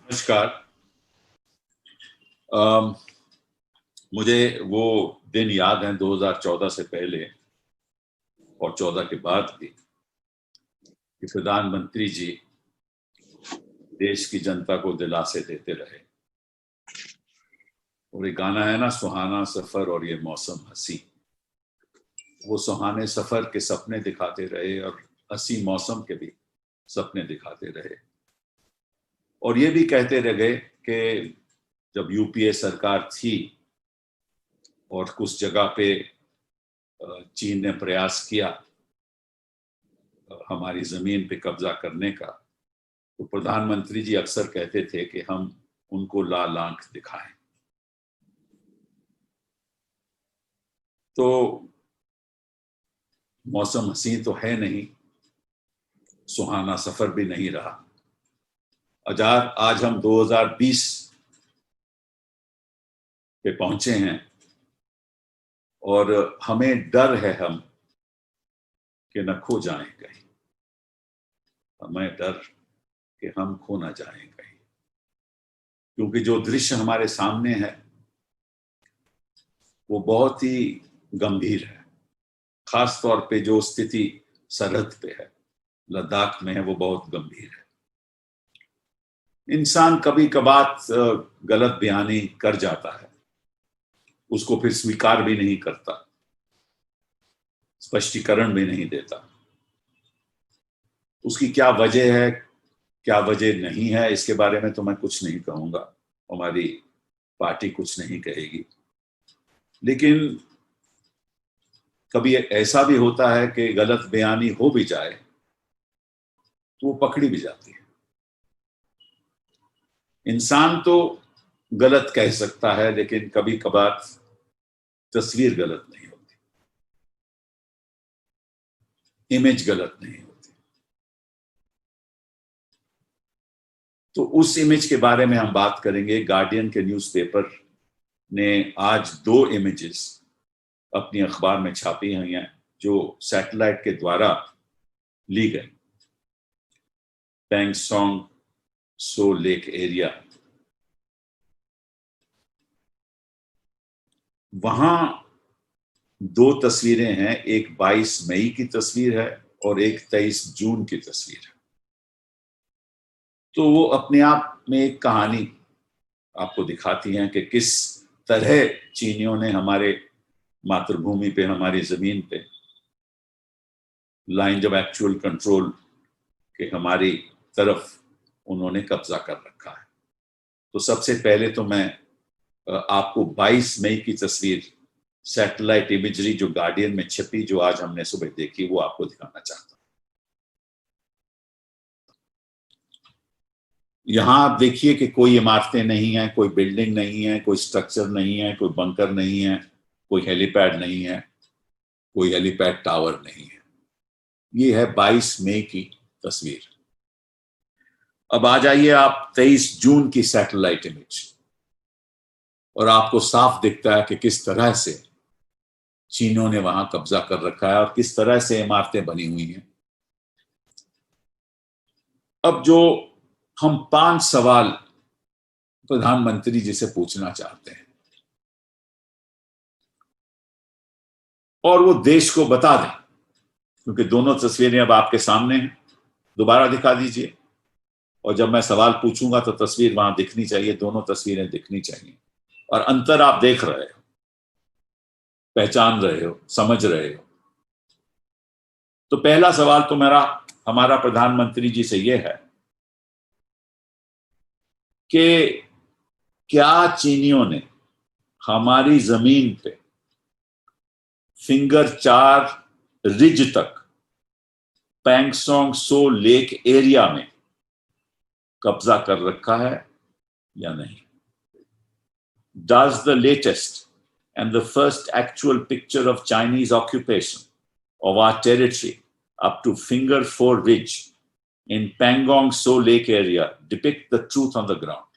नमस्कार। अम, मुझे वो दिन याद हैं 2014 से पहले और 14 के बाद भी कि प्रधानमंत्री जी देश की जनता को दिलासे देते रहे। और एक गाना है ना, सुहाना सफर और ये मौसम हंसी। वो सुहाने सफर के सपने दिखाते रहे और हंसी मौसम के भी सपने दिखाते रहे। और ये भी कहते रहे कि जब यूपीए सरकार थी और कुछ जगह पे चीन ने प्रयास किया हमारी जमीन पे कब्जा करने का, तो प्रधानमंत्री जी अक्सर कहते थे कि हम उनको लाल आंख दिखाएं। तो मौसम हसीन तो है नहीं, सुहाना सफर भी नहीं रहा। आज हम 2020 पे पहुंचे हैं और हमें डर है हम कि न खो जाएं कहीं। हमें डर कि हम खो ना जाएं कहीं, क्योंकि जो दृश्य हमारे सामने है वो बहुत ही गंभीर है। खास तौर पे जो स्थिति सरहद पे है, लद्दाख में है, वो बहुत गंभीर है। इंसान कभी कभार गलत बयानी कर जाता है, उसको फिर स्वीकार भी नहीं करता, स्पष्टीकरण भी नहीं देता। उसकी क्या वजह है, क्या वजह नहीं है, इसके बारे में तो मैं कुछ नहीं कहूंगा, हमारी पार्टी कुछ नहीं कहेगी। लेकिन कभी ऐसा भी होता है कि गलत बयानी हो भी जाए तो वो पकड़ी भी जाती है। इंसान तो गलत कह सकता है, लेकिन कभी कभार तस्वीर गलत नहीं होती, इमेज गलत नहीं होती। तो उस इमेज के बारे में हम बात करेंगे। गार्डियन के न्यूज़पेपर ने आज 2 इमेजेस अपनी अखबार में छापी हुई हैं जो सैटेलाइट के द्वारा ली गई। पैंगसोंग सो लेक एरिया, वहां 2 तस्वीरें हैं। एक 22 मई की तस्वीर है और एक 23 जून की तस्वीर है। तो वो अपने आप में एक कहानी आपको दिखाती हैं कि किस तरह चीनियों ने हमारे मातृभूमि पे, हमारी जमीन पे लाइन ऑफ एक्चुअल कंट्रोल के हमारी तरफ उन्होंने कब्जा कर रखा है। तो सबसे पहले तो मैं आपको 22 मई की तस्वीर, सैटेलाइट इमेजरी जो गार्डियन में छपी, जो आज हमने सुबह देखी, वो आपको दिखाना चाहता हूं। यहां आप देखिए कि कोई इमारतें नहीं है, कोई बिल्डिंग नहीं है, कोई स्ट्रक्चर नहीं है, कोई बंकर नहीं है, कोई हेलीपैड नहीं है, कोई हेलीपैड टावर नहीं है। ये है 22 मई की तस्वीर। अब आ जाइए आप 23 जून की सैटेलाइट इमेज, और आपको साफ दिखता है कि किस तरह से चीनों ने वहां कब्जा कर रखा है और किस तरह से इमारतें बनी हुई हैं। अब जो हम 5 सवाल प्रधानमंत्री जी से पूछना चाहते हैं और वो देश को बता दें, क्योंकि दोनों तस्वीरें अब आपके सामने हैं। दोबारा दिखा दीजिए, और जब मैं सवाल पूछूंगा तो तस्वीर वहां दिखनी चाहिए, दोनों तस्वीरें दिखनी चाहिए। और अंतर आप देख रहे हो, पहचान रहे हो, समझ रहे हो। तो पहला सवाल तो हमारा प्रधानमंत्री जी से यह है कि क्या चीनियों ने हमारी जमीन पे फिंगर 4 रिज तक पैंगसोंग सो लेक एरिया में कब्जा कर रखा है या नहीं? Does the latest and the first actual picture of Chinese occupation of our territory up to Finger 4 Ridge in Pangong So Lake area depict the truth on the ground?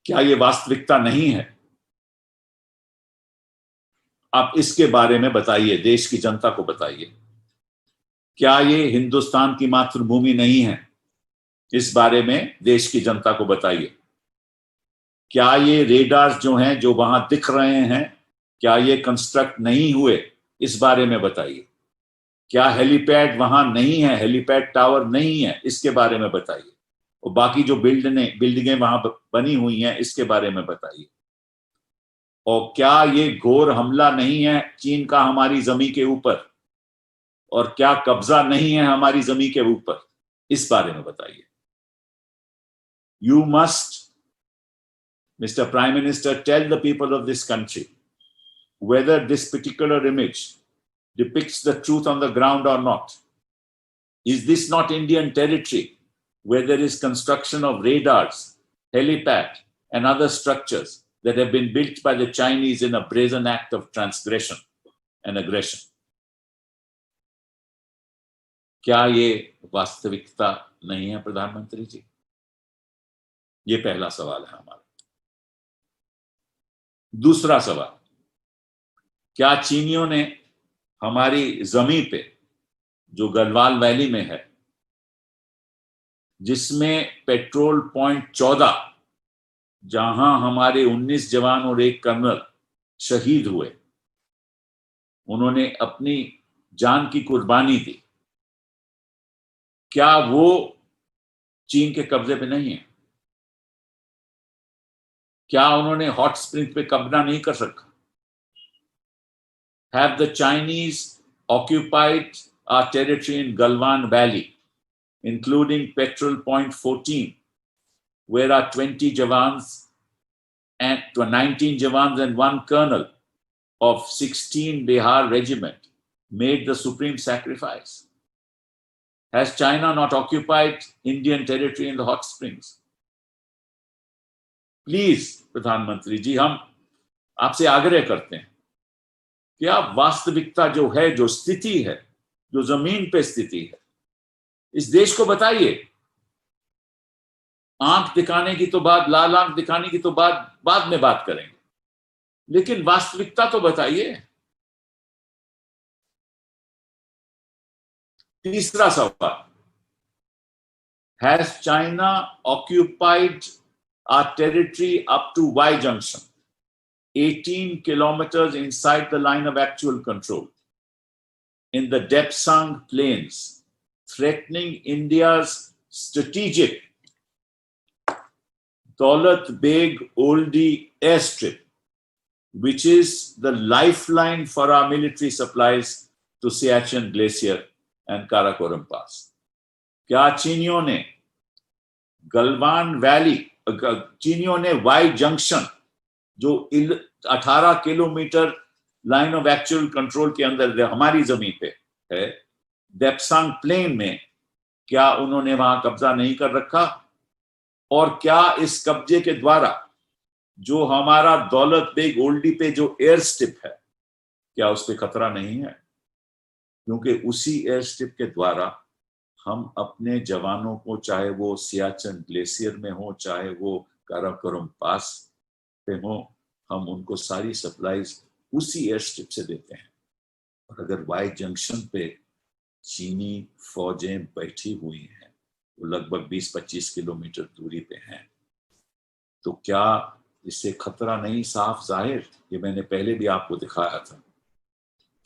क्या ये वास्तविकता नहीं है? आप इसके बारे में बताइए, देश की जनता को बताइए। क्या ये हिंदुस्तान की मातृभूमि नहीं है? इस बारे में देश की जनता को बताइए। क्या ये रेडार्स जो हैं जो वहां दिख रहे हैं, क्या ये कंस्ट्रक्ट नहीं हुए, इस बारे में बताइए। क्या हेलीपैड वहां नहीं है, हेलीपैड टावर नहीं है, इसके बारे में बताइए। और बाकी जो बिल्डिंगें वहां बनी हुई हैं, इसके बारे में बताइए। और क्या ये घोर हमला नहीं है चीन का हमारी जमीन के ऊपर, और क्या कब्जा नहीं है हमारी जमीन के ऊपर, इस बारे में बताइए। You must, Mr. Prime Minister, tell the people of this country whether this particular image depicts the truth on the ground or not. Is this not Indian territory where there is construction of radars, helipad, and other structures that have been built by the Chinese in a brazen act of transgression and aggression? क्या ये वास्तविकता नहीं है प्रधानमंत्री जी? ये पहला सवाल है हमारा। दूसरा सवाल, क्या चीनियों ने हमारी जमीन पे जो गढ़वाल वैली में है, जिसमें पेट्रोल पॉइंट 14, जहां हमारे 19 जवान और एक कर्नल शहीद हुए, उन्होंने अपनी जान की कुर्बानी दी, क्या वो चीन के कब्जे पे नहीं है? क्या उन्होंने हॉट स्प्रिंग पे कब्जा नहीं कर सका? Have the Chinese occupied our territory in Galwan Valley, including Petrol Point 14, where our 20 Jawans and 19 Jawans and one colonel of 16 Bihar Regiment made the supreme sacrifice? Has China not occupied Indian territory in the hot springs? Please प्रधानमंत्री जी, हम आपसे आग्रह करते हैं कि आप वास्तविकता जो है, जो स्थिति है, जो जमीन पे स्थिति है, इस देश को बताइए। आंख दिखाने की तो बात, लाल आंख दिखाने की तो बात बाद में बात करेंगे, लेकिन वास्तविकता तो बताइए। तीसरा सवाल, has China occupied our territory up to Y junction, 18 kilometers inside the line of actual control, in the Depsang Plains, threatening India's strategic Daulat Beg Oldie airstrip, which is the lifeline for our military supplies to Siachen Glacier and Karakoram Pass? क्या चीनियों ने Galwan valley, चीनियों ने Y junction जो 18 kilometre line of actual control के अंदर हमारी जमीन पे है, देप्सांग प्लेन में, क्या उन्होंने वहां कब्जा नहीं कर रखा? और क्या इस कब्जे के द्वारा जो हमारा दौलत बेग ओल्डी पे जो एयर स्ट्रिप है, क्या उस पर खतरा नहीं है? क्योंकि उसी एयर स्ट्रिप के द्वारा हम अपने जवानों को, चाहे वो सियाचन ग्लेशियर में हो, चाहे वो काराकोरम पास पे हो, हम उनको सारी सप्लाईज उसी एयर स्ट्रिप से देते हैं। और अगर वाई जंक्शन पे चीनी फौजें बैठी हुई हैं, वो लगभग 20-25 किलोमीटर दूरी पे हैं, तो क्या इससे खतरा नहीं साफ जाहिर? ये मैंने पहले भी आपको दिखाया था।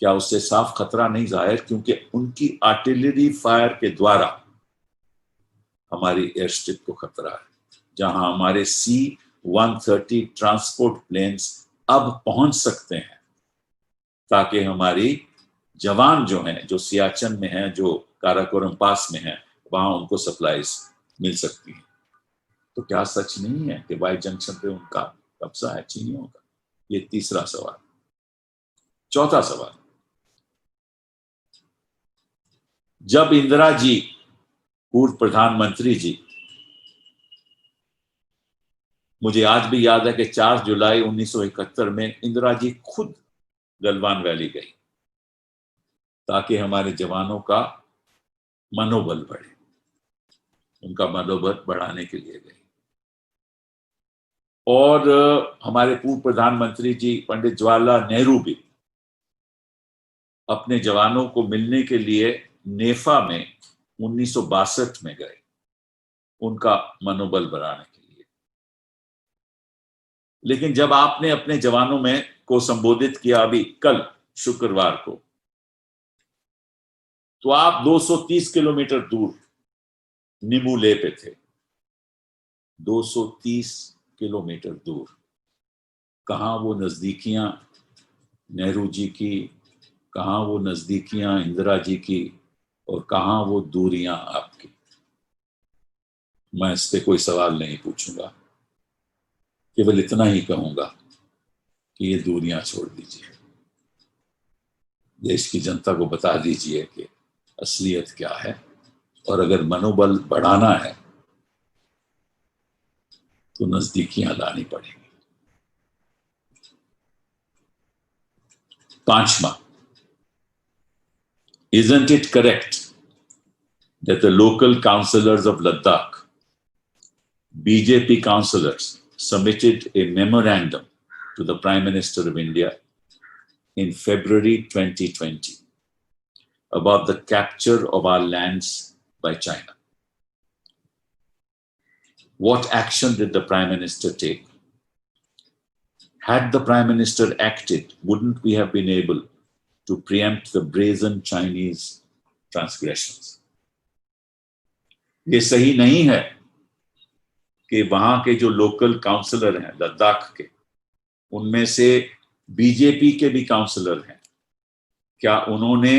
क्या उससे साफ खतरा नहीं जाहिर? क्योंकि उनकी आर्टिलरी फायर के द्वारा हमारी एयर स्ट्रिप को खतरा है, जहां हमारे C-130 ट्रांसपोर्ट प्लेन्स अब पहुंच सकते हैं, ताकि हमारी जवान जो हैं, जो सियाचन में हैं, जो काराकोरम पास में हैं, वहां उनको सप्लाईज मिल सकती हैं। तो क्या सच नहीं है कि वाई जंक्शन पे उनका कब्जा है चीनियों का? ये तीसरा सवाल। चौथा सवाल, जब इंदिरा जी, पूर्व प्रधानमंत्री जी, मुझे आज भी याद है कि 4 जुलाई 1971 में इंदिरा जी खुद गलवान वैली गई, ताकि हमारे जवानों का मनोबल बढ़े, उनका मनोबल बढ़ाने के लिए गई। और हमारे पूर्व प्रधानमंत्री जी पंडित जवाहरलाल नेहरू भी अपने जवानों को मिलने के लिए नेफा में 1962 में गए। उनका मनोबल बढ़ाने के लिए। लेकिन जब आपने अपने जवानों में को संबोधित किया अभी कल शुक्रवार को, तो आप 230 किलोमीटर दूर निमूले पे थे, 230 किलोमीटर दूर। कहां वो नजदीकियां नेहरू जी की, कहां वो नजदीकियां इंदिरा जी की, और कहां वो दूरियां आपकी। मैं इस पे कोई सवाल नहीं पूछूंगा, केवल इतना ही कहूंगा कि ये दूरियां छोड़ दीजिए, देश की जनता को बता दीजिए कि असलियत क्या है, और अगर मनोबल बढ़ाना है तो नजदीकियां लानी पड़ेगी। पांचवा, isn't it correct that the local councillors of Ladakh, BJP councillors, submitted a memorandum to the Prime Minister of India in February 2020 about the capture of our lands by China? What action did the Prime Minister take? Had the Prime Minister acted, wouldn't we have been able to preempt the brazen Chinese transgressions? ये सही नहीं है कि वहां के जो local counsellor हैं लद्दाख के, उनमें से बीजेपी के भी काउंसलर हैं, क्या उन्होंने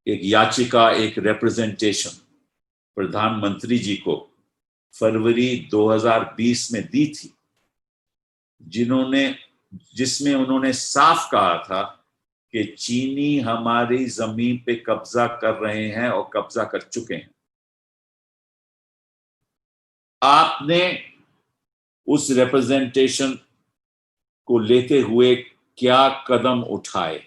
एक याचिका, एक रिप्रेजेंटेशन प्रधानमंत्री जी को फरवरी 2020 में दी थी, जिसमें उन्होंने साफ कहा था कि चीनी हमारी जमीन पे कब्जा कर रहे हैं और कब्जा कर चुके हैं? आपने उस रिप्रेजेंटेशन को लेते हुए क्या कदम उठाए?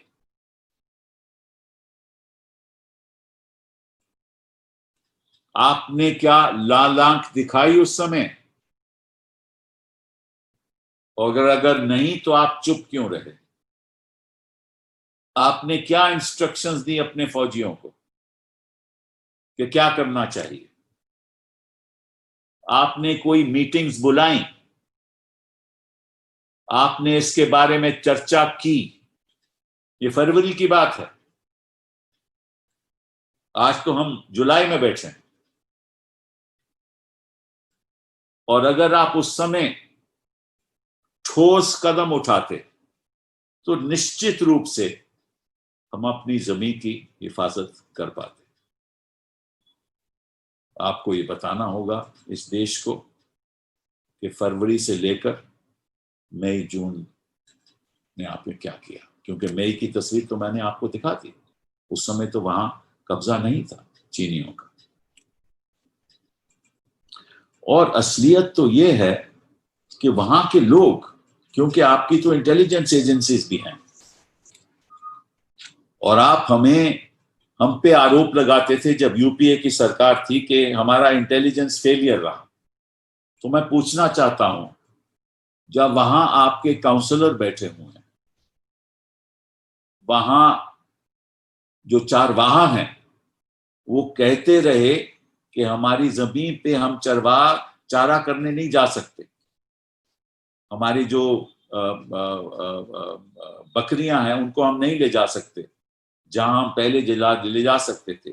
आपने क्या लाल आंख दिखाई उस समय? और अगर नहीं तो आप चुप क्यों रहे? आपने क्या इंस्ट्रक्शंस दी अपने फौजियों को कि क्या करना चाहिए? आपने कोई मीटिंग्स बुलाई? आपने इसके बारे में चर्चा की? ये फरवरी की बात है, आज तो हम जुलाई में बैठे हैं। और अगर आप उस समय ठोस कदम उठाते तो निश्चित रूप से हम अपनी जमीन की हिफाजत कर पाते। आपको ये बताना होगा इस देश को कि फरवरी से लेकर मई जून ने आपने क्या किया, क्योंकि मई की तस्वीर तो मैंने आपको दिखा दी। उस समय तो वहां कब्जा नहीं था चीनियों का। और असलियत तो ये है कि वहां के लोग, क्योंकि आपकी तो इंटेलिजेंस एजेंसीज भी हैं, और आप हम पे आरोप लगाते थे जब यूपीए की सरकार थी कि हमारा इंटेलिजेंस फेलियर रहा। तो मैं पूछना चाहता हूं, जब वहां आपके काउंसलर बैठे हुए हैं, वहां जो चारवाहा हैं, वो कहते रहे कि हमारी जमीन पे हम चारा करने नहीं जा सकते, हमारी जो बकरियां हैं उनको हम नहीं ले जा सकते जहां हम पहले ले जा सकते थे।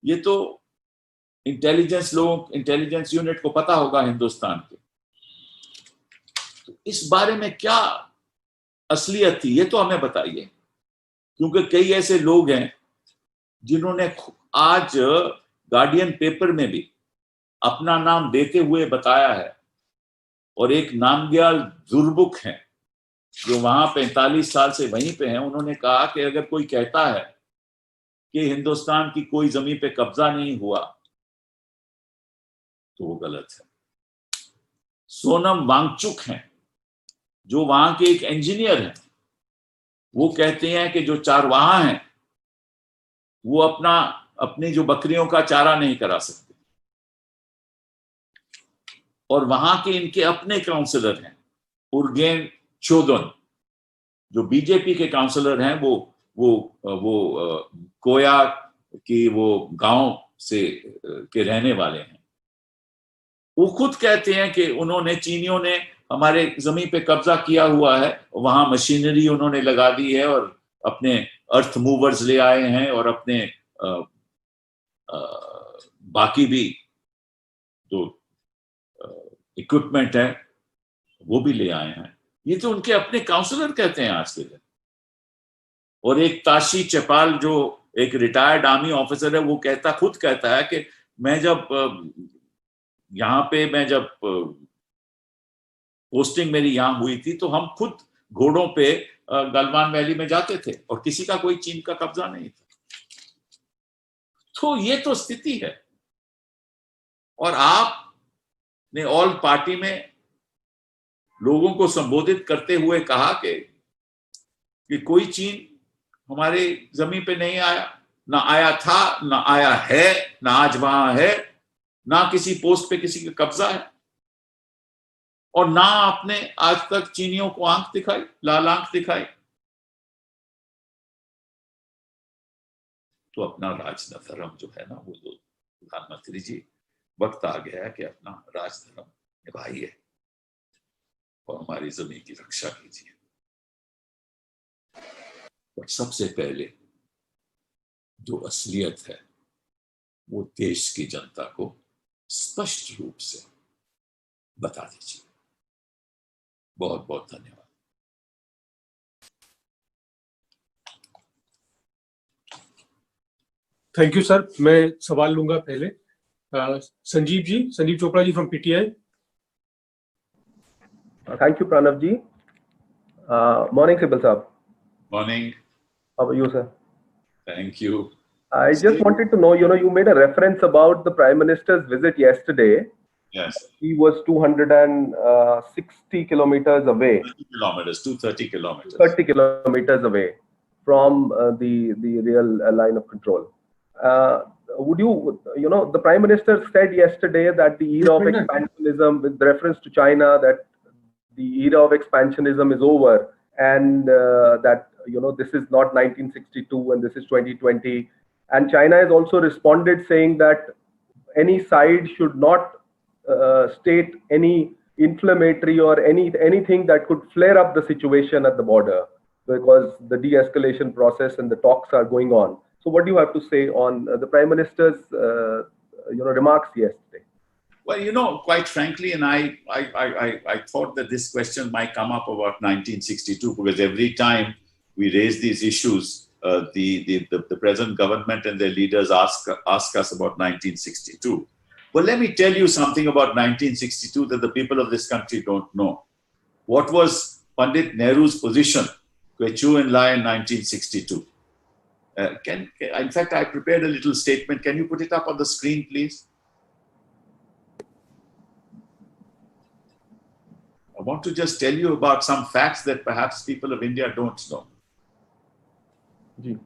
ये तो इंटेलिजेंस यूनिट को पता होगा हिंदुस्तान के। तो इस बारे में क्या असलियत थी ये तो हमें बताइए, क्योंकि कई ऐसे लोग हैं जिन्होंने आज गार्डियन पेपर में भी अपना नाम देते हुए बताया है, और एक नामग्याल दुर्बुक हैं जो वहां 45 साल से वहीं पे हैं। उन्होंने कहा कि अगर कोई कहता है कि हिंदुस्तान की कोई जमीन पे कब्जा नहीं हुआ तो वो गलत है। सोनम वांगचुक हैं जो वहां के एक इंजीनियर हैं, वो कहते हैं कि जो चारवाहा हैं वो अपनी जो बकरियों का चारा नहीं करा सकते। और वहां के इनके अपने काउंसलर हैं, उर्गेन चोदन, जो बीजेपी के काउंसलर हैं, वो कोया की वो गांव से के रहने वाले हैं, वो खुद कहते हैं कि उन्होंने, चीनियों ने हमारे जमीन पे कब्जा किया हुआ है, वहां मशीनरी उन्होंने लगा दी है और अपने अर्थ मूवर्स ले आए हैं और अपने बाकी भी जो इक्विपमेंट है वो भी ले आए हैं। ये तो उनके अपने काउंसलर कहते हैं आज के दिन। और एक ताशी चपाल जो एक रिटायर्ड आर्मी ऑफिसर है, वो खुद कहता है कि मैं जब यहाँ पे, मैं जब पोस्टिंग मेरी यहाँ हुई थी तो हम खुद घोड़ों पे गलवान वैली में जाते थे और किसी का कोई चीन का कब्जा नहीं था। तो ये तो स्थिति है। और आपने ऑल पार्टी में लोगों को संबोधित करते हुए कहा कि कोई चीन हमारे जमीन पे नहीं आया, ना आया था, ना आया है, ना आज वहां है, ना किसी पोस्ट पे किसी का कब्जा है, और ना आपने आज तक चीनियों को आंख दिखाई, लाल आंख दिखाई। तो अपना राजधर्म जो है ना, वो जो प्रधानमंत्री जी, वक्त आ गया है कि अपना राजधर्म निभाइए और हमारी जमीन की रक्षा कीजिए। और सबसे पहले जो असलियत है वो देश की जनता को स्पष्ट रूप से बता दीजिए। बहुत बहुत धन्यवाद। Thank you sir. मैं सवाल लूंगा पहले। Sanjeev Chopra ji from PTI. Thank you Pranav ji. Morning Sibal साहब। Morning. How are you, sir? Thank you. I just wanted to know, you made a reference about the Prime Minister's visit yesterday. Yes. He was 260 kilometers away. 30 kilometers, 230 kilometers. 30 kilometers away from the real line of control. Would you, the Prime Minister said yesterday that the era of expansionism, with reference to China, that the era of expansionism is over, and that this is not 1962 and this is 2020. And China has also responded saying that any side should not state any inflammatory or anything that could flare up the situation at the border, because the de-escalation process and the talks are going on. So what do you have to say on the Prime Minister's remarks yesterday? Well, quite frankly, and I thought that this question might come up about 1962, because every time we raise these issues, the present government and their leaders ask us about 1962. Well, let me tell you something about 1962 that the people of this country don't know. What was Pandit Nehru's position to Chou En-lai in 1962? In fact, I prepared a little statement. Can you put it up on the screen, please? I want to just tell you about some facts that perhaps people of India don't know. Ji.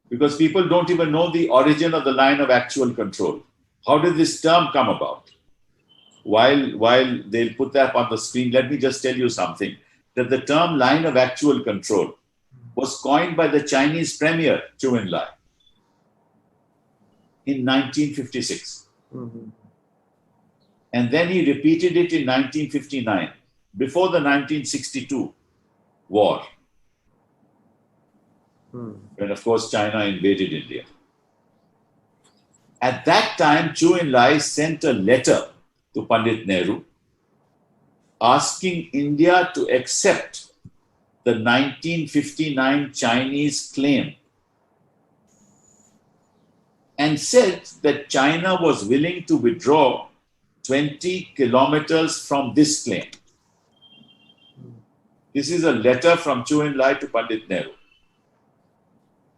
Because people don't even know the origin of the line of actual control. How did this term come about? While they'll put that on the screen, let me just tell you something. That the term line of actual control was coined by the Chinese premier, Chou En-lai, in 1956. Mm-hmm. And then he repeated it in 1959, before the 1962 war, when of course China invaded India. At that time, Chou En-lai sent a letter to Pandit Nehru asking India to accept the 1959 Chinese claim, and said that China was willing to withdraw 20 kilometers from this claim. This is a letter from Chou En-lai to Pandit Nehru.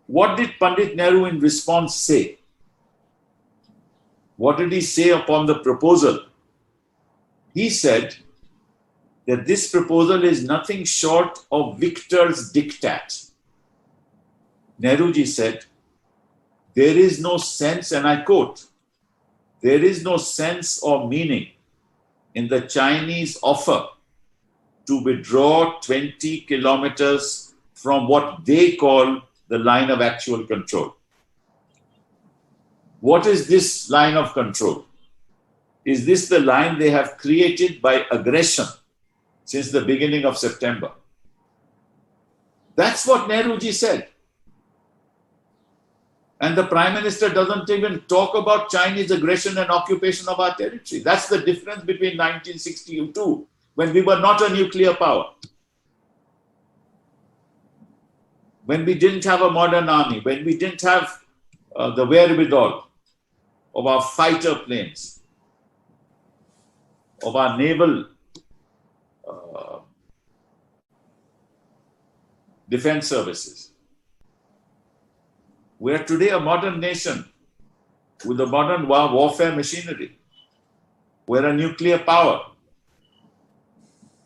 What did Pandit Nehru in response say? What did he say upon the proposal? He said that this proposal is nothing short of Victor's diktat. Nehruji said, there is no sense, and I quote, there is no sense or meaning in the Chinese offer to withdraw 20 kilometers from what they call the line of actual control. What is this line of control? Is this the line they have created by aggression since the beginning of September? That's what Nehruji said. And the Prime Minister doesn't even talk about Chinese aggression and occupation of our territory. That's the difference between 1962, when we were not a nuclear power, when we didn't have a modern army, when we didn't have the wherewithal of our fighter planes, of our naval defense services. We are today a modern nation with a modern warfare machinery. We're a nuclear power.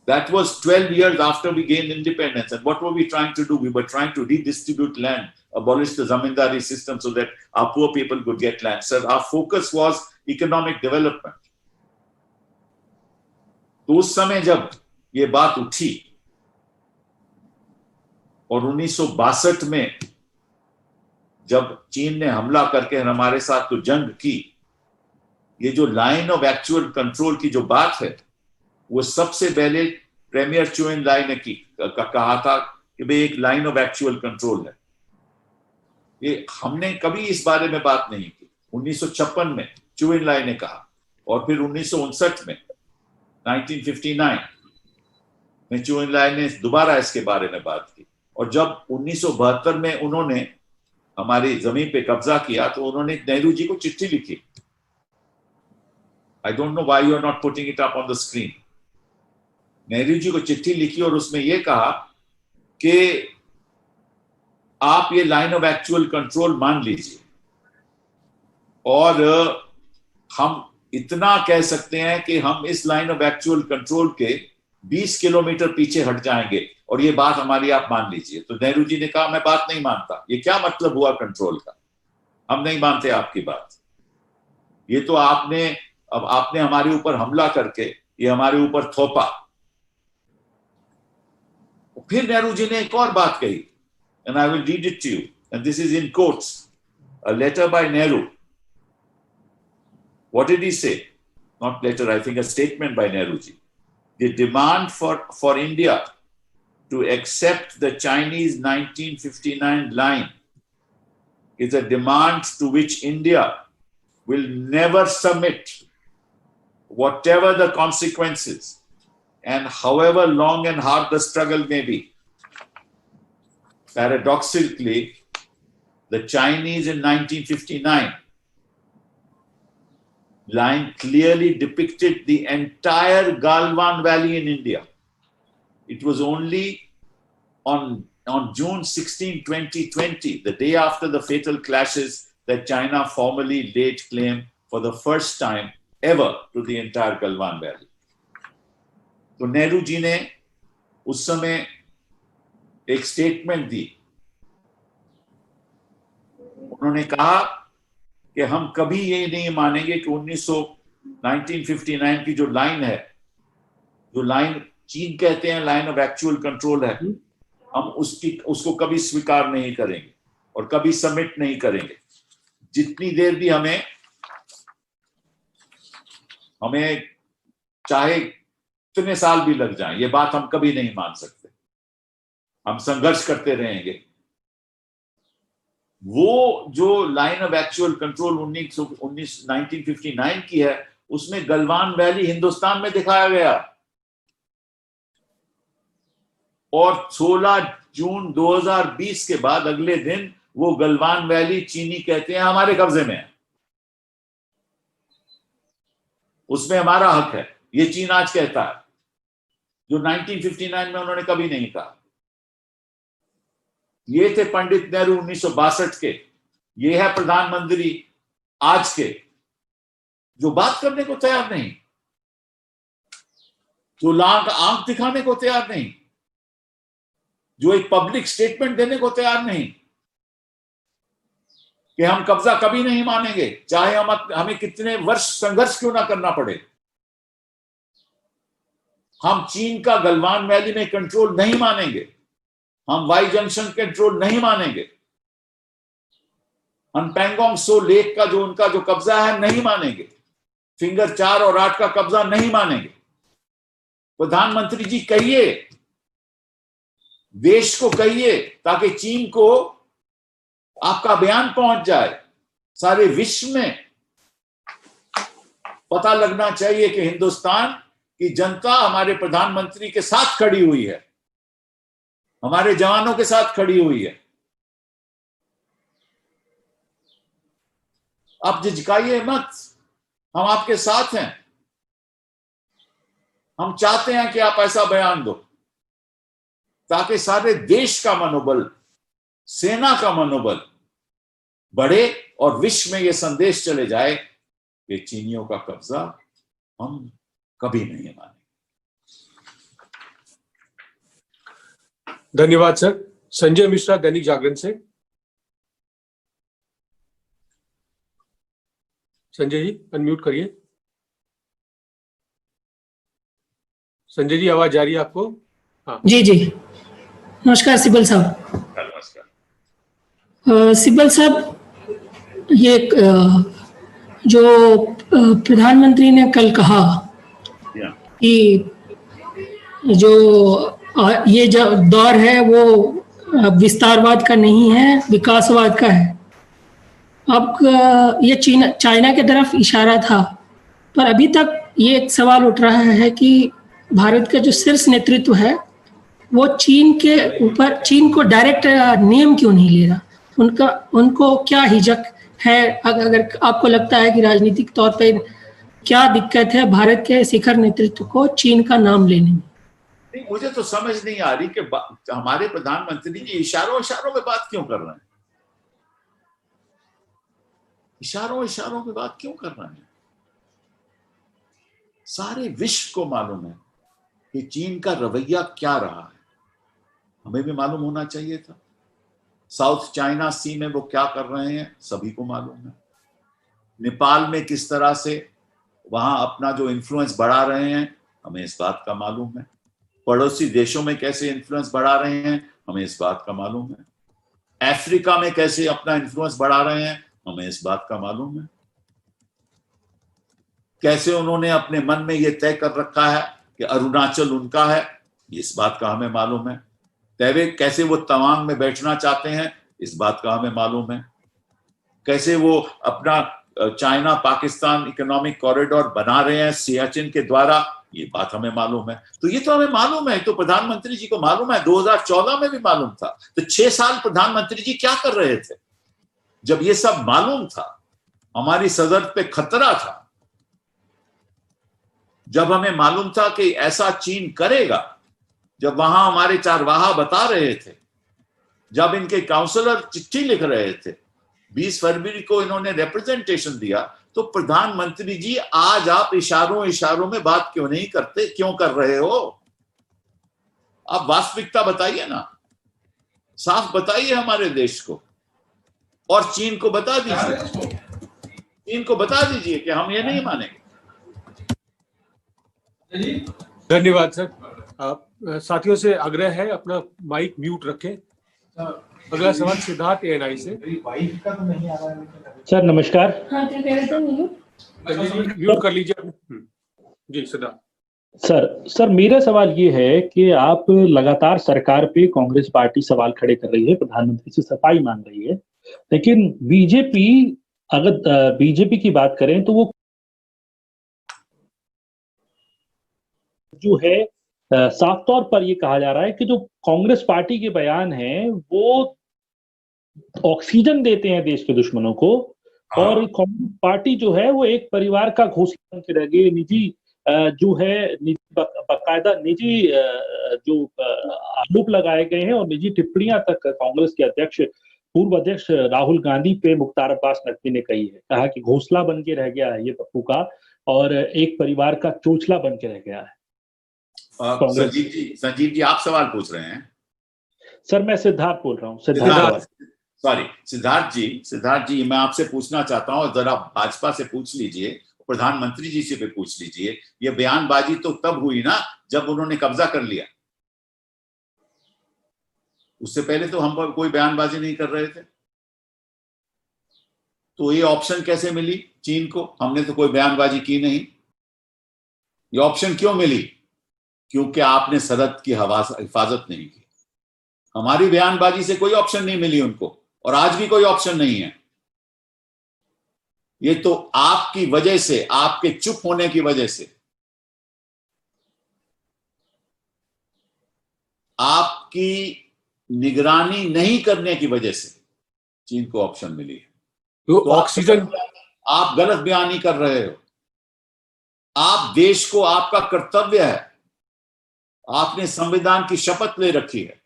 That was 12 years after we gained independence. And what were we trying to do? We were trying to redistribute land, abolish the zamindari system so that our poor people could get land. So our focus was economic development. तो उस समय जब ये बात उठी और 1962 में जब चीन ने हमला करके हमारे साथ तो जंग की, ये जो लाइन ऑफ एक्चुअल कंट्रोल की जो बात है, वो सबसे पहले प्रीमियर चू एन लाई ने कहा था कि भाई एक लाइन ऑफ एक्चुअल कंट्रोल है। ये हमने कभी इस बारे में बात नहीं की। 1956 में चू एन लाई ने कहा और फिर 1959 में 1959 में चू एन लाई ने दोबारा इसके बारे में बात की। और जब 1972 में उन्होंने हमारी जमीन पे कब्जा किया तो उन्होंने नेहरू जी को चिट्ठी लिखी। I don't know why you are not putting it up on the screen. Nehru ji को चिट्ठी लिखी और उसमें यह कहा कि आप ये लाइन ऑफ एक्चुअल कंट्रोल मान लीजिए और हम इतना कह सकते हैं कि हम इस लाइन ऑफ एक्चुअल कंट्रोल के 20 किलोमीटर पीछे हट जाएंगे और ये बात हमारी आप मान लीजिए। तो नेहरू जी ने कहा मैं बात नहीं मानता, ये क्या मतलब हुआ कंट्रोल का, हम नहीं मानते आपकी बात। ये तो आपने हमारे ऊपर हमला करके ये हमारे ऊपर थोपा। फिर नेहरू जी ने एक और बात कही, and I will read it to you, and this is in quotes, a letter by Nehru. What did he say? Not letter, I think a statement by Nehru ji. The demand for India to accept the Chinese 1959 line is a demand to which India will never submit, whatever the consequences and however long and hard the struggle may be. Paradoxically, the Chinese in 1959 line clearly depicted the entire Galwan Valley in India. It was only on June 16, 2020, the day after the fatal clashes, that China formally laid claim for the first time ever to the entire Galwan Valley. तो नेहरू जी ने उस समय एक statement दी। उन्होंने कहा कि हम कभी ये नहीं मानेंगे कि 1959 की जो लाइन है, जो लाइन चीन कहते हैं लाइन ऑफ एक्चुअल कंट्रोल है, हम उसको कभी स्वीकार नहीं करेंगे और कभी सबमिट नहीं करेंगे। जितनी देर भी हमें चाहे कितने साल भी लग जाएं, ये बात हम कभी नहीं मान सकते। हम संघर्ष करते रहेंगे। वो जो लाइन ऑफ एक्चुअल कंट्रोल 1959 की है, उसमें गलवान वैली हिंदुस्तान में दिखाया गया और 16 जून 2020 के बाद अगले दिन वो गलवान वैली चीनी कहते हैं हमारे कब्जे में है, उसमें हमारा हक है। ये चीन आज कहता है, जो 1959 में उन्होंने कभी नहीं कहा। ये थे पंडित नेहरू 1962 के, ये है प्रधानमंत्री आज के, जो बात करने को तैयार नहीं, जो आंख दिखाने को तैयार नहीं, जो एक पब्लिक स्टेटमेंट देने को तैयार नहीं कि हम कब्जा कभी नहीं मानेंगे, चाहे हमें कितने वर्ष संघर्ष क्यों ना करना पड़े। हम चीन का गलवान वैली में कंट्रोल नहीं मानेंगे, हम वाई जंक्शन कंट्रोल नहीं मानेंगे, हम पैंगोंग सो लेक का जो उनका जो कब्जा है नहीं मानेंगे, फिंगर 4 और 8 का कब्जा नहीं मानेंगे। प्रधानमंत्री जी कहिए, देश को कहिए, ताकि चीन को आपका बयान पहुंच जाए, सारे विश्व में पता लगना चाहिए कि हिंदुस्तान की जनता हमारे प्रधानमंत्री के साथ खड़ी हुई है, हमारे जवानों के साथ खड़ी हुई है। आप झिझकाइए मत, हम आपके साथ हैं। हम चाहते हैं कि आप ऐसा बयान दो ताकि सारे देश का मनोबल, सेना का मनोबल बढ़े और विश्व में यह संदेश चले जाए कि चीनियों का कब्जा हम कभी नहीं मानेंगे। धन्यवाद सर। संजय मिश्रा, दैनिक जागरण से। संजय जी अनम्यूट करिए। संजय जी आवाज जा रही है आपको? हाँ जी जी, नमस्कार सिब्बल साहब। नमस्कार। सिब्बल साहब, ये जो प्रधानमंत्री ने कल कहा कि जो ये जो दौर है वो विस्तारवाद का नहीं है, विकासवाद का है। अब ये चाइना की तरफ इशारा था, पर अभी तक ये एक सवाल उठ रहा है कि भारत का जो शीर्ष नेतृत्व है वो चीन के ऊपर, चीन को डायरेक्ट नेम क्यों नहीं ले रहा? उनको क्या हिचक है? अगर आपको लगता है कि राजनीतिक तौर पे क्या दिक्कत है भारत के शिखर नेतृत्व को चीन का नाम लेने में? नहीं, मुझे तो समझ नहीं आ रही कि हमारे प्रधानमंत्री जी इशारों में बात क्यों कर रहे हैं। इशारों में बात क्यों कर रहे हैं? सारे विश्व को मालूम है कि चीन का रवैया क्या रहा है, हमें भी मालूम होना चाहिए था। साउथ चाइना सी में वो क्या कर रहे हैं सभी को मालूम है। नेपाल में किस तरह से वहां अपना जो इन्फ्लुएंस बढ़ा रहे हैं हमें इस बात का मालूम है। पड़ोसी देशों में कैसे इन्फ्लुएंस बढ़ा रहे हैं हमें इस बात का मालूम है। अफ्रीका में कैसे अपना इन्फ्लुएंस बढ़ा रहे हैं हमें इस बात का मालूम है। कैसे उन्होंने अपने मन में यह तय कर रखा है कि अरुणाचल उनका है, इस बात का हमें मालूम है। कैसे वो तवांग में बैठना चाहते हैं इस बात का हमें मालूम है। कैसे वो अपना चाइना पाकिस्तान इकोनॉमिक कॉरिडोर बना रहे हैं सियाचिन के द्वारा, ये बात हमें मालूम है। तो ये तो हमें मालूम है, तो प्रधानमंत्री जी को मालूम है। 2014 में भी मालूम था। तो 6 साल प्रधानमंत्री जी क्या कर रहे थे जब ये सब मालूम था? हमारी सदर पे खतरा था, जब हमें मालूम था कि ऐसा चीन करेगा, जब वहां हमारे चारवाहा बता रहे थे, जब इनके काउंसलर चिट्ठी लिख रहे थे, 20 फरवरी को इन्होंने रिप्रेजेंटेशन दिया, तो प्रधानमंत्री जी आज आप इशारों में बात क्यों नहीं करते? क्यों कर रहे हो? आप वास्तविकता बताइए ना, साफ बताइए हमारे देश को और चीन को बता दीजिए, चीन को बता दीजिए कि हम ये नहीं मानेंगे। धन्यवाद सर। साथियों से आग्रह है अपना माइक म्यूट रखें। अगला सवाल सिद्धार्थ एएनआई से। सर नमस्कार। म्यूट कर लीजिए। जी सिद्धार्थ। सर मेरा सवाल ये है कि आप लगातार सरकार पे कांग्रेस पार्टी सवाल खड़े कर रही है, प्रधानमंत्री से सफाई मांग रही है, लेकिन बीजेपी, अगर बीजेपी की बात करें तो वो जो है साफ तौर पर ये कहा जा रहा है कि जो कांग्रेस पार्टी के बयान हैं वो ऑक्सीजन देते हैं देश के दुश्मनों को, और कांग्रेस पार्टी जो है वो एक परिवार का घोंसला बन के रह गई। निजी जो है बाकायदा निजी जो आरोप लगाए गए हैं और निजी टिप्पणियां तक कांग्रेस के अध्यक्ष, पूर्व अध्यक्ष राहुल गांधी पे मुख्तार अब्बास नकवी ने कही है, कहा कि घोंसला बन के रह गया है ये पप्पू का, और एक परिवार का चोचला बन के रह गया है। संजीव जी आप सवाल पूछ रहे हैं? सर मैं सिद्धार्थ बोल रहा हूँ। सिद्धार्थ जी मैं आपसे पूछना चाहता हूँ, जरा भाजपा से पूछ लीजिए, प्रधानमंत्री जी से भी पूछ लीजिए, ये बयानबाजी तो तब हुई ना जब उन्होंने कब्जा कर लिया। उससे पहले तो हम कोई बयानबाजी नहीं कर रहे थे। तो ये ऑप्शन कैसे मिली चीन को? हमने तो कोई बयानबाजी की नहीं। ये ऑप्शन क्यों मिली? क्योंकि आपने सरहद की हिफाजत नहीं की। हमारी बयानबाजी से कोई ऑप्शन नहीं मिली उनको, और आज भी कोई ऑप्शन नहीं है। ये तो आपकी वजह से, आपके चुप होने की वजह से, आपकी निगरानी नहीं करने की वजह से चीन को ऑप्शन मिली है। तो तो ऑक्सीजन, आप गलत बयानी कर रहे हो। आप देश को, आपका कर्तव्य है, आपने संविधान की शपथ ले रखी है,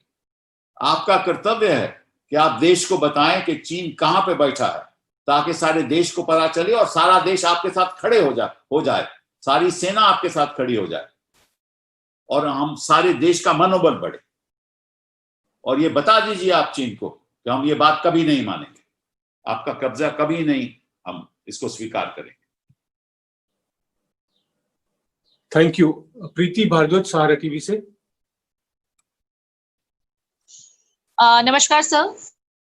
आपका कर्तव्य है कि आप देश को बताएं कि चीन कहां पे बैठा है, ताकि सारे देश को पता चले और सारा देश आपके साथ खड़े हो जाए, सारी सेना आपके साथ खड़ी हो जाए और हम सारे देश का मनोबल बढ़े। और ये बता दीजिए आप चीन को कि हम ये बात कभी नहीं मानेंगे, आपका कब्जा कभी नहीं हम इसको स्वीकार करेंगे। Thank you. Preeti Bhardwaj, Sahara TV से। नमस्कार सर।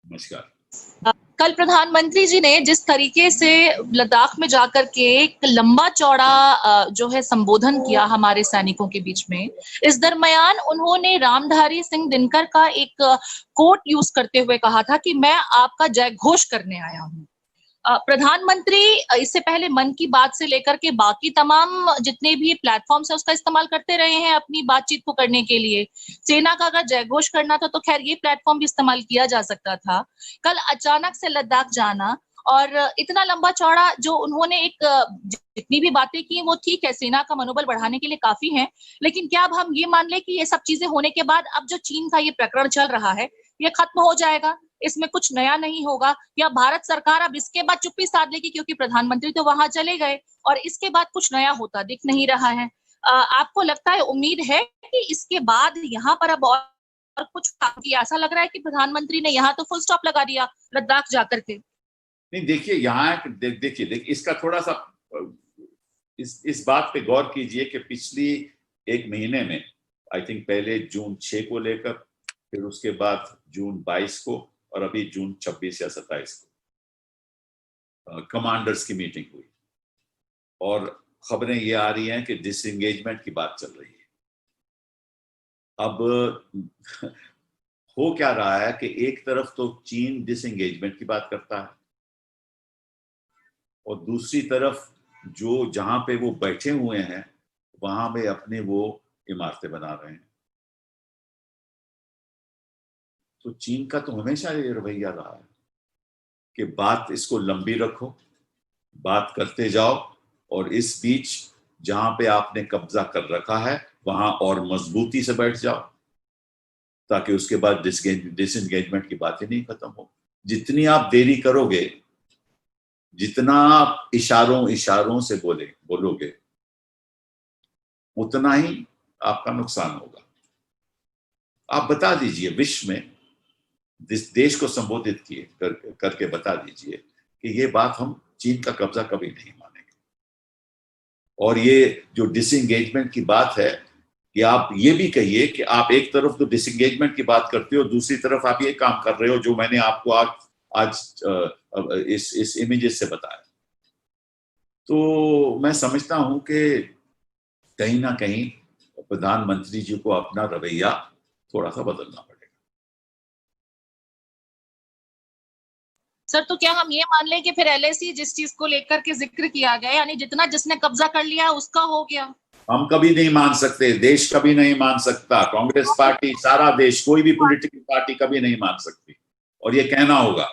नमस्कार। कल प्रधानमंत्री जी ने जिस तरीके से लद्दाख में जाकर के एक लंबा चौड़ा जो है संबोधन किया हमारे सैनिकों के बीच में, इस दरमियान उन्होंने रामधारी सिंह दिनकर का एक कोट यूज करते हुए कहा था कि मैं आपका जय घोष करने आया हूँ। प्रधानमंत्री इससे पहले मन की बात से लेकर के बाकी तमाम जितने भी प्लेटफॉर्म्स है उसका इस्तेमाल करते रहे हैं अपनी बातचीत को करने के लिए। सेना का अगर जय घोष करना था तो खैर ये प्लेटफॉर्म भी इस्तेमाल किया जा सकता था। कल अचानक से लद्दाख जाना और इतना लंबा चौड़ा जो उन्होंने एक जितनी भी बातें की वो ठीक है, सेना का मनोबल बढ़ाने के लिए काफी है, लेकिन क्या अब हम ये मान ले कि ये सब चीजें होने के बाद अब जो चीन का ये प्रकरण चल रहा है ये खत्म हो जाएगा, इसमें कुछ नया नहीं होगा, या भारत सरकार अब इसके बाद चुप्पी साध लेगी क्योंकि प्रधानमंत्री तो वहां चले गए और इसके बाद कुछ नया होता दिख नहीं रहा है? आपको लगता है, उम्मीद है कि इसके बाद यहाँ पर अब और कुछ काम किया? ऐसा लग रहा है कि प्रधानमंत्री ने यहाँ तो फुल स्टॉप लगा दिया लद्दाख जाकर के। नहीं, देखिए यहाँ देखिए इसका थोड़ा सा इस बात पे गौर कीजिए कि पिछली एक महीने में आई थिंक पहले जून 6 को लेकर, फिर उसके बाद जून 22 को और अभी जून 26 या 27 को कमांडर्स की मीटिंग हुई और खबरें ये आ रही हैं कि डिसएंगेजमेंट की बात चल रही है। अब हो क्या रहा है कि एक तरफ तो चीन डिसएंगेजमेंट की बात करता है और दूसरी तरफ जो जहां पे वो बैठे हुए हैं वहां पे अपने वो इमारतें बना रहे हैं। तो चीन का तो हमेशा ये रवैया रहा है कि बात इसको लंबी रखो, बात करते जाओ और इस बीच जहां पे आपने कब्जा कर रखा है वहां और मजबूती से बैठ जाओ ताकि उसके बाद डिसएंगेजमेंट की बात ही नहीं खत्म हो। जितनी आप देरी करोगे, जितना आप इशारों से बोलोगे उतना ही आपका नुकसान होगा। आप बता दीजिए, विश्व में देश को संबोधित करके बता दीजिए कि ये बात हम चीन का कब्जा कभी नहीं मानेंगे। और ये जो डिसएंगेजमेंट की बात है कि आप ये भी कहिए कि आप एक तरफ तो डिसएंगेजमेंट की बात करते हो, दूसरी तरफ आप ये काम कर रहे हो जो मैंने आपको आज इस इमेजेस से बताया। तो मैं समझता हूं कि कहीं ना कहीं प्रधानमंत्री जी को अपना रवैया थोड़ा सा बदलना पड़ेगा। सर, तो क्या हम ये मान लें कि फिर एलएसी जिस चीज को लेकर के जिक्र किया गया, यानी जितना जिसने कब्जा कर लिया उसका हो गया? हम कभी नहीं मान सकते, देश कभी नहीं मान सकता, कांग्रेस पार्टी, सारा देश, कोई भी पॉलिटिकल पार्टी कभी नहीं मान सकती, और ये कहना होगा।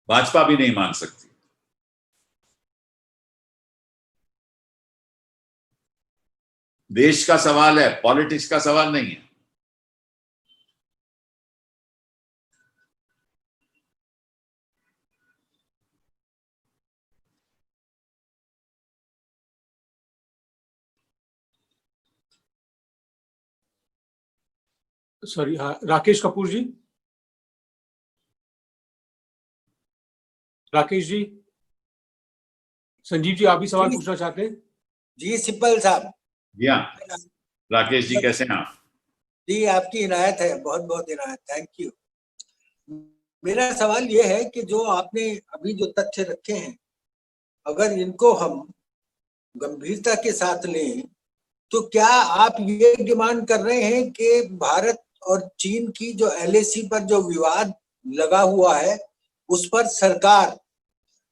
भाजपा भी नहीं मान सकती। देश का सवाल है, पॉलिटिक्स का सवाल नहीं है। सॉरी, हाँ, राकेश कपूर जी। राकेश जी, संजीव जी, आप भी सवाल पूछना चाहते हैं? जी सिब्बल साहब। जी हाँ, राकेश जी कैसे हैं आप? जी आपकी इनायत है, बहुत बहुत इनायत, थैंक यू। मेरा सवाल ये है कि जो आपने अभी जो तथ्य रखे हैं, अगर इनको हम गंभीरता के साथ लें, तो क्या आप ये डिमांड कर रहे हैं कि भारत और चीन की जो LAC पर जो विवाद लगा हुआ है, उस पर सरकार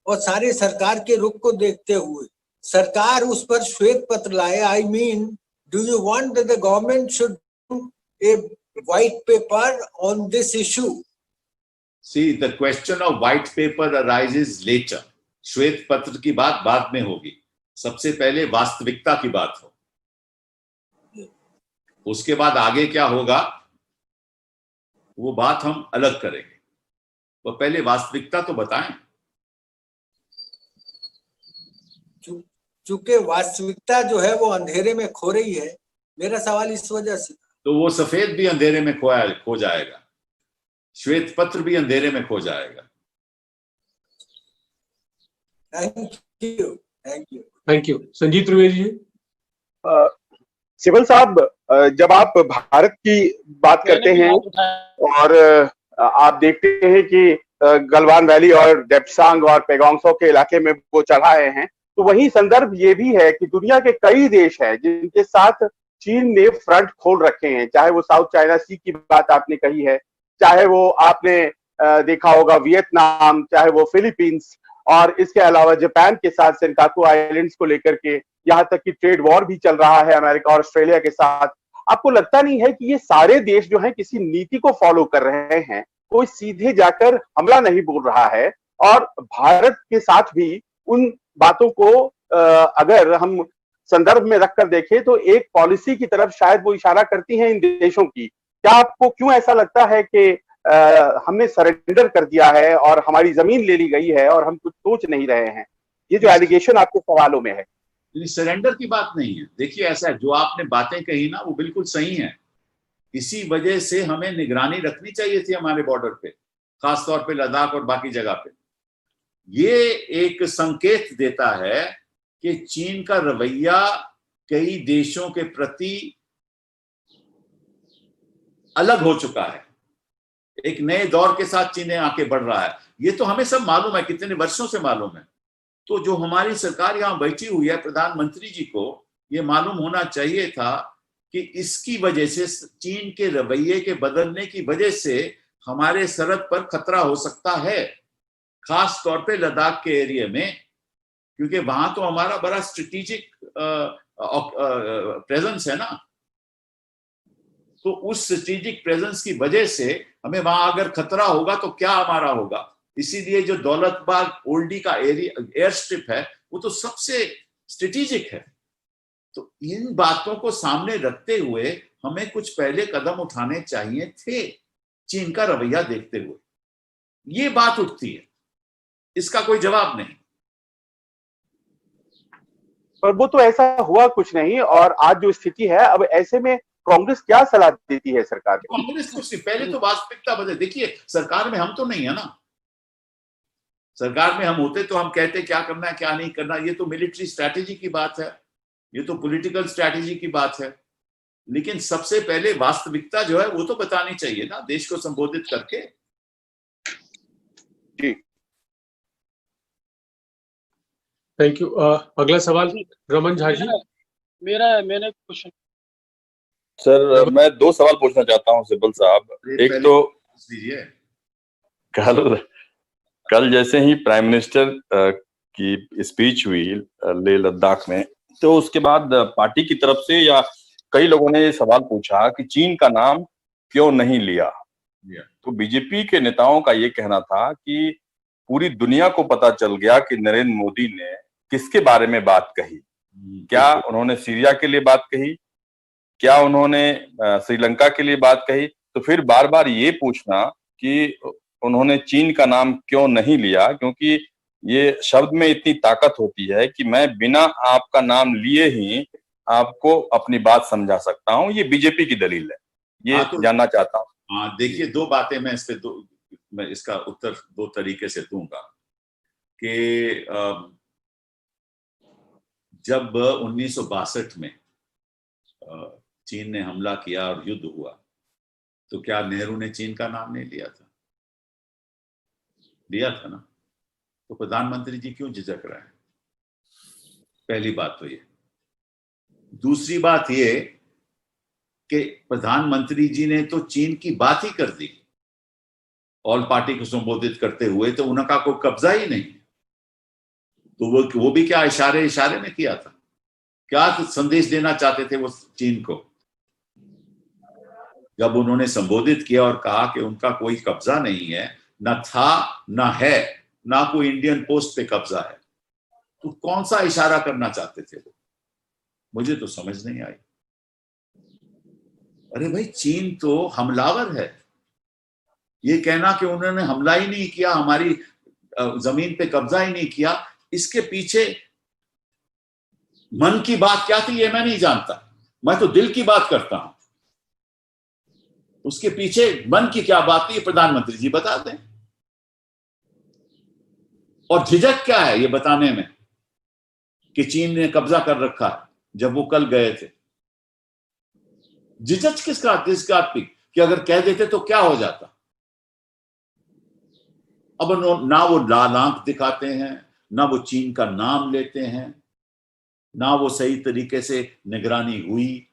और सारे सरकार के रुख को देखते हुए सरकार उस पर श्वेत पत्र लाए? I mean, do you want that the government should a white paper on this issue? See, the question of white paper arises later. श्वेत पत्र की बात बाद में होगी, सबसे पहले वास्तविकता की बात हो, उसके बाद आगे क्या होगा वो बात हम अलग करेंगे। तो पहले वास्तविकता तो बताएं। चूंकि वास्तविकता जो है वो अंधेरे में खो रही है, मेरा सवाल इस वजह से। तो वो सफेद भी अंधेरे में खो जाएगा, श्वेत पत्र भी अंधेरे में खो जाएगा। Thank you. संजीत त्रिवेदी जी। सिबल साहब, जब आप भारत की बात करते हैं और आप देखते हैं कि गलवान वैली और डेप्सांग और पेगोंगसो के इलाके में वो चढ़ाए हैं, तो वही संदर्भ ये भी है कि दुनिया के कई देश हैं जिनके साथ चीन ने फ्रंट खोल रखे हैं। चाहे वो साउथ चाइना सी की बात आपने कही है, चाहे वो आपने देखा होगा वियतनाम, चाहे वो फिलीपींस, और इसके अलावा जापान के साथ सेनकाकू आइलैंड्स को लेकर के यहाँ तक कि ट्रेड वॉर भी चल रहा है अमेरिका और ऑस्ट्रेलिया के साथ। आपको लगता नहीं है कि ये सारे देश जो हैं किसी नीति को फॉलो कर रहे हैं, कोई सीधे जाकर हमला नहीं बोल रहा है? और भारत के साथ भी उन बातों को अगर हम संदर्भ में रखकर देखें तो एक पॉलिसी की तरफ शायद वो इशारा करती हैं इन देशों की। क्या आपको क्यों ऐसा लगता है कि हमने सरेंडर कर दिया है और हमारी जमीन ले ली गई है और हम कुछ सोच नहीं रहे हैं? ये जो एलिगेशन आपके सवालों में है। सरेंडर की बात नहीं है। देखिए, ऐसा है, जो आपने बातें कही ना वो बिल्कुल सही है। इसी वजह से हमें निगरानी रखनी चाहिए थी हमारे बॉर्डर पे, खासतौर पे लद्दाख और बाकी जगह पे। ये एक संकेत देता है कि चीन का रवैया कई देशों के प्रति अलग हो चुका है, एक नए दौर के साथ चीन आके बढ़ रहा है। ये तो हमें सब मालूम है, कितने वर्षों से मालूम है। तो जो हमारी सरकार यहाँ बैठी हुई है, प्रधानमंत्री जी को ये मालूम होना चाहिए था कि इसकी वजह से, चीन के रवैये के बदलने की वजह से हमारे सरहद पर खतरा हो सकता है, खास तौर पे लद्दाख के एरिया में, क्योंकि वहां तो हमारा बड़ा स्ट्रेटेजिक प्रेजेंस है ना। तो उस स्ट्रेटेजिक प्रेजेंस की वजह से हमें वहां अगर खतरा होगा तो क्या हमारा होगा। इसीलिए जो दौलतबाग ओल्डी का एयर स्ट्रिप है वो तो सबसे स्ट्रेटेजिक है। तो इन बातों को सामने रखते हुए हमें कुछ पहले कदम उठाने चाहिए थे चीन का रवैया देखते हुए। ये बात उठती है, इसका कोई जवाब नहीं। पर वो तो ऐसा हुआ कुछ नहीं, और आज जो स्थिति है, अब ऐसे में कांग्रेस क्या सलाह देती है सरकार को? कांग्रेस को पहले तो वास्तविकता बदले। देखिए, सरकार में हम तो नहीं है ना। सरकार में हम होते तो हम कहते क्या करना है क्या नहीं करना। ये तो मिलिट्री स्ट्रैटेजी की बात है, ये तो पॉलिटिकल स्ट्रैटेजी की बात है। लेकिन सबसे पहले वास्तविकता जो है वो तो बतानी चाहिए ना, देश को संबोधित करके। जी, थैंक यू। अगला सवाल रमन झा जी। मैंने क्वेश्चन सर, मैं 2 सवाल पूछना चाहता हूं सिब्बल साहब। एक तो दीजिए, कल जैसे ही प्राइम मिनिस्टर की स्पीच हुई लेह लद्दाख में, तो उसके बाद पार्टी की तरफ से या कई लोगों ने ये सवाल पूछा कि चीन का नाम क्यों नहीं लिया। तो बीजेपी के नेताओं का ये कहना था कि पूरी दुनिया को पता चल गया कि नरेंद्र मोदी ने किसके बारे में बात कही। क्या उन्होंने सीरिया के लिए बात कही, क्या उन्होंने श्रीलंका के लिए बात कही? तो फिर बार बार ये पूछना कि उन्होंने चीन का नाम क्यों नहीं लिया, क्योंकि ये शब्द में इतनी ताकत होती है कि मैं बिना आपका नाम लिए ही आपको अपनी बात समझा सकता हूं। ये बीजेपी की दलील है, ये तो जानना चाहता हूं। हाँ, देखिए, 2 बातें मैं मैं इसका उत्तर 2 तरीके से दूंगा कि जब 1962 में चीन ने हमला किया और युद्ध हुआ, तो क्या नेहरू ने चीन का नाम नहीं लिया था? दिया था ना, तो प्रधानमंत्री जी क्यों झिझक रहे हैं? पहली बात तो ये। दूसरी बात ये कि प्रधानमंत्री जी ने तो चीन की बात ही कर दी ऑल पार्टी को संबोधित करते हुए, तो उनका कोई कब्जा ही नहीं। तो वो भी क्या इशारे में किया था? क्या संदेश देना चाहते थे वो चीन को? जब उन्होंने संबोधित किया और कहा कि उनका कोई कब्जा नहीं है, ना था ना है, ना कोई इंडियन पोस्ट पे कब्जा है, तो कौन सा इशारा करना चाहते थे वो? मुझे तो समझ नहीं आई। अरे भाई, चीन तो हमलावर है। ये कहना कि उन्होंने हमला ही नहीं किया, हमारी जमीन पे कब्जा ही नहीं किया, इसके पीछे मन की बात क्या थी ये मैं नहीं जानता। मैं तो दिल की बात करता हूं। उसके पीछे मन की क्या बात थी, प्रधानमंत्री जी बता दें। और झिझक क्या है ये बताने में कि चीन ने कब्जा कर रखा है, जब वो कल गए थे? झिझक किस बात की कि अगर कह देते तो क्या हो जाता? अब ना वो लाल आंख दिखाते हैं, ना वो चीन का नाम लेते हैं, ना वो सही तरीके से निगरानी हुई,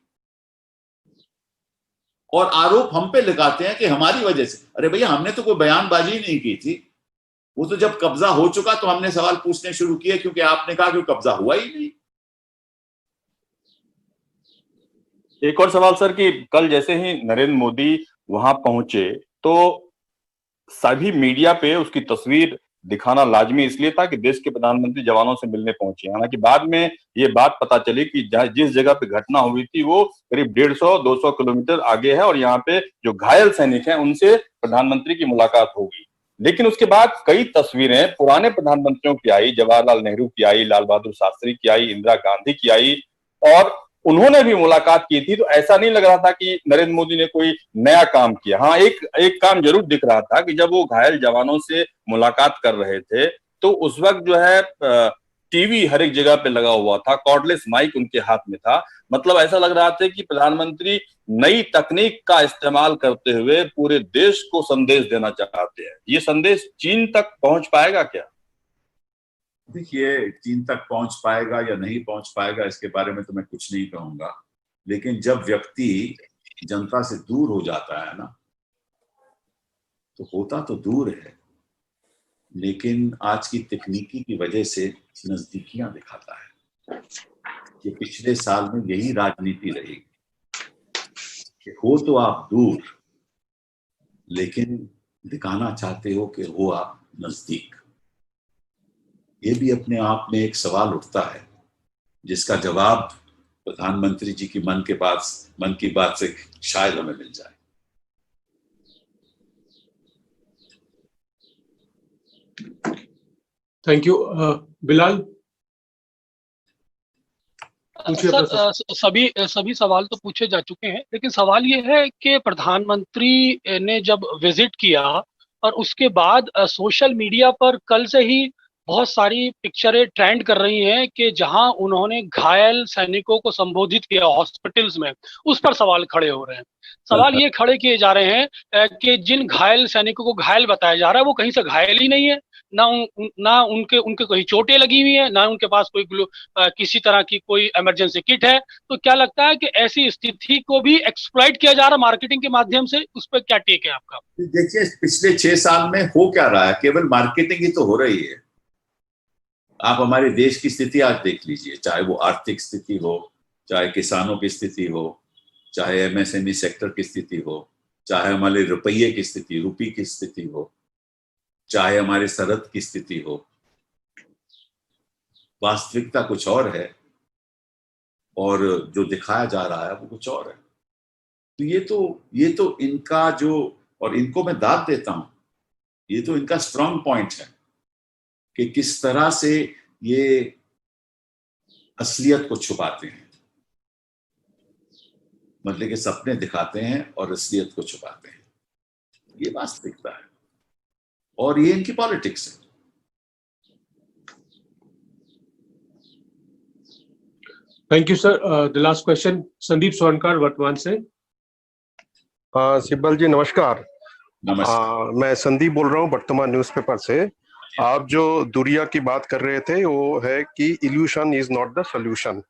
और आरोप हम पे लगाते हैं कि हमारी वजह से। अरे भैया, हमने तो कोई बयानबाजी नहीं की थी। वो तो जब कब्जा हो चुका तो हमने सवाल पूछने शुरू किए, क्योंकि आपने कहा कि कब्जा हुआ ही नहीं। एक और सवाल सर कि कल जैसे ही नरेंद्र मोदी वहां पहुंचे तो सभी मीडिया पे उसकी तस्वीर दिखाना लाजमी इसलिए था कि देश के प्रधानमंत्री जवानों से मिलने पहुंचे। हालांकि बाद में ये बात पता चली कि जिस जगह पे घटना हुई थी वो करीब 150-200 किलोमीटर आगे है और यहाँ पे जो घायल सैनिक हैं उनसे प्रधानमंत्री की मुलाकात होगी। लेकिन उसके बाद कई तस्वीरें पुराने प्रधानमंत्रियों की आई, जवाहरलाल नेहरू की आई, लाल बहादुर शास्त्री की आई, इंदिरा गांधी की आई, और उन्होंने भी मुलाकात की थी। तो ऐसा नहीं लग रहा था कि नरेंद्र मोदी ने कोई नया काम किया। हाँ, एक काम जरूर दिख रहा था कि जब वो घायल जवानों से मुलाकात कर रहे थे तो उस वक्त जो है टीवी हर एक जगह पे लगा हुआ था, कॉर्डलेस माइक उनके हाथ में था। मतलब ऐसा लग रहा था कि प्रधानमंत्री नई तकनीक का इस्तेमाल करते हुए पूरे देश को संदेश देना चाहते हैं। ये संदेश चीन तक पहुंच पाएगा क्या? देखिए, चीन तक पहुंच पाएगा या नहीं पहुंच पाएगा इसके बारे में तो मैं कुछ नहीं कहूंगा, लेकिन जब व्यक्ति जनता से दूर हो जाता है ना, तो होता तो दूर है, लेकिन आज की तकनीकी की वजह से नजदीकियां दिखाता है। ये पिछले साल में यही राजनीति रही कि हो तो आप दूर, लेकिन दिखाना चाहते हो कि हो आप नजदीक। ये भी अपने आप में एक सवाल उठता है जिसका जवाब प्रधानमंत्री जी की मन की बात से शायद हमें मिल जाए। Thank you. बिलाल, सर, सभी सवाल तो पूछे जा चुके हैं, लेकिन सवाल ये है कि प्रधानमंत्री ने जब विजिट किया और उसके बाद सोशल मीडिया पर कल से ही बहुत सारी पिक्चरें ट्रेंड कर रही हैं कि जहां उन्होंने घायल सैनिकों को संबोधित किया हॉस्पिटल्स में, उस पर सवाल खड़े हो रहे हैं। सवाल ये खड़े किए जा रहे हैं कि जिन घायल सैनिकों को घायल बताया जा रहा है वो कहीं से घायल ही नहीं है, ना उनके कहीं चोटें लगी हुई है, ना उनके पास कोई किसी तरह की कोई इमरजेंसी किट है। तो क्या लगता है कि ऐसी स्थिति को भी एक्सप्लॉइट किया जा रहा है मार्केटिंग के माध्यम से? उस पर क्या टेक है आपका? देखिए, पिछले 6 साल में हो क्या रहा है? केवल मार्केटिंग ही तो हो रही है। आप हमारे देश की स्थिति आज देख लीजिए, चाहे वो आर्थिक स्थिति हो, चाहे किसानों की स्थिति हो, चाहे एमएसएमई सेक्टर की स्थिति हो, चाहे हमारे रुपये की स्थिति, रुपये की स्थिति हो, चाहे हमारे सरहद की स्थिति हो। वास्तविकता कुछ और है और जो दिखाया जा रहा है वो कुछ और है। तो ये तो इनका जो, और इनको मैं दाद देता हूं, ये तो इनका स्ट्रांग पॉइंट है कि किस तरह से ये असलियत को छुपाते हैं, मतलब के सपने दिखाते हैं और असलियत को छुपाते हैं। ये वास्तविकता है और ये इनकी पॉलिटिक्स है। Thank you sir. The last question Sandeep Sonkar वर्तमान से। सिब्बल जी नमस्कार। नमस्कार। मैं संदीप बोल रहा हूँ वर्तमान न्यूज़पेपर से। आप जो दुनिया की बात कर रहे थे वो है कि evolution is not the solution.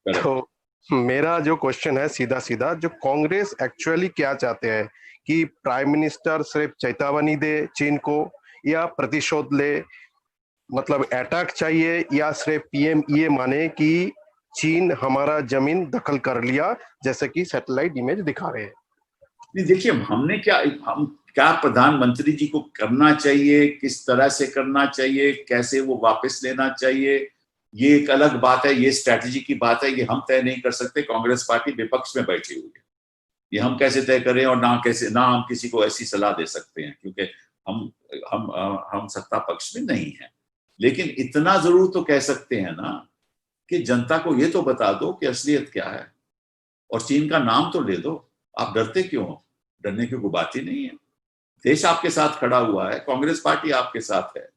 तो मेरा जो क्वेश्चन है सीधा सीधा, जो कांग्रेस एक्चुअली क्या चाहते हैं कि प्राइम मिनिस्टर सिर्फ चेतावनी दे चीन को, या प्रतिशोध ले, मतलब अटैक चाहिए, या सिर्फ पीएम ये माने कि चीन हमारा जमीन दखल कर लिया जैसे कि सैटेलाइट इमेज दिखा रहे हैं? नहीं, देखिए हम क्या प्रधानमंत्री जी को करना चाहिए, किस तरह से करना चाहिए, कैसे वो वापस लेना चाहिए, ये एक अलग बात है, ये स्ट्रैटेजी की बात है, ये हम तय नहीं कर सकते। कांग्रेस पार्टी विपक्ष में बैठी हुई है, ये हम कैसे तय करें, और ना हम किसी को ऐसी सलाह दे सकते हैं, क्योंकि हम सत्ता पक्ष में नहीं है। लेकिन इतना जरूर तो कह सकते हैं ना कि जनता को ये तो बता दो कि असलियत क्या है, और चीन का नाम तो ले दो। आप डरते क्यों हो? डरने की कोई बात ही नहीं है। देश आपके साथ खड़ा हुआ है, कांग्रेस पार्टी आपके साथ है।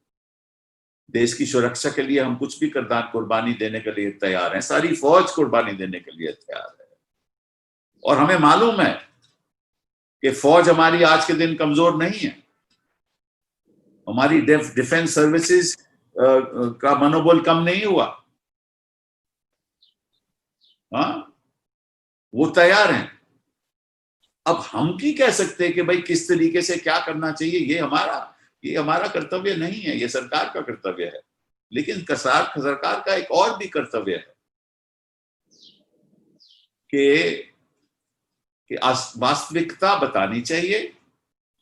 देश की सुरक्षा के लिए हम कुछ भी कुर्बानी देने के लिए तैयार हैं, सारी फौज कुर्बानी देने के लिए तैयार है। और हमें मालूम है कि फौज हमारी आज के दिन कमजोर नहीं है। हमारी डिफेंस सर्विसेज का मनोबल कम नहीं हुआ। हाँ, वो तैयार हैं। अब हम की कह सकते हैं कि भाई किस तरीके से क्या करना चाहिए, ये हमारा कर्तव्य नहीं है, ये सरकार का कर्तव्य है। लेकिन सरकार का एक और भी कर्तव्य है कि वास्तविकता बतानी चाहिए।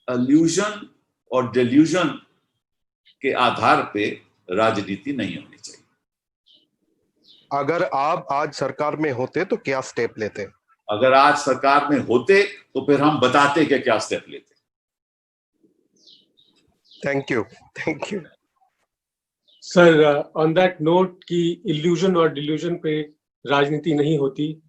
इल्यूजन और डिल्यूजन के आधार पे राजनीति नहीं होनी चाहिए। अगर आप आज सरकार में होते तो क्या स्टेप लेते? अगर आज सरकार में होते तो फिर हम बताते कि क्या स्टेप लेते। Thank you sir, on that note कि इल्यूजन और डिल्यूजन पे राजनीति नहीं होती,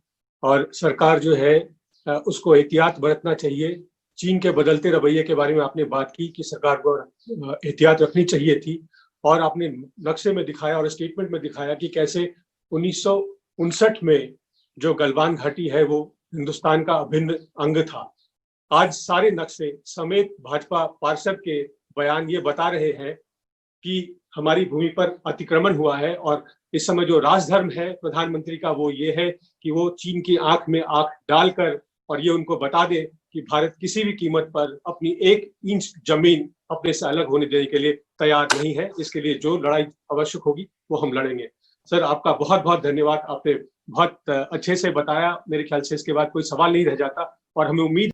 और सरकार जो है उसको एहतियात बरतना चाहिए। चीन के बदलते रवैये के बारे में आपने बात की कि सरकार को एहतियात रखनी चाहिए थी, और आपने नक्शे में दिखाया और स्टेटमेंट में दिखाया कि कैसे 1959 में जो गलवान घाटी है वो हिंदुस्तान का अभिन्न अंग था। आज सारे नक्शे समेत भाजपा पार्षद के बयान ये बता रहे हैं कि हमारी भूमि पर अतिक्रमण हुआ है, और इस समय जो राजधर्म है प्रधानमंत्री का वो ये है कि वो चीन की आंख में आंख डालकर और ये उनको बता दे कि भारत किसी भी कीमत पर अपनी 1 इंच जमीन अपने से अलग होने देने के लिए तैयार नहीं है। इसके लिए जो लड़ाई आवश्यक होगी वो हम लड़ेंगे। सर, आपका बहुत बहुत धन्यवाद। आपने बहुत अच्छे से बताया। मेरे ख्याल से इसके बाद कोई सवाल नहीं रह जाता, और हमें उम्मीद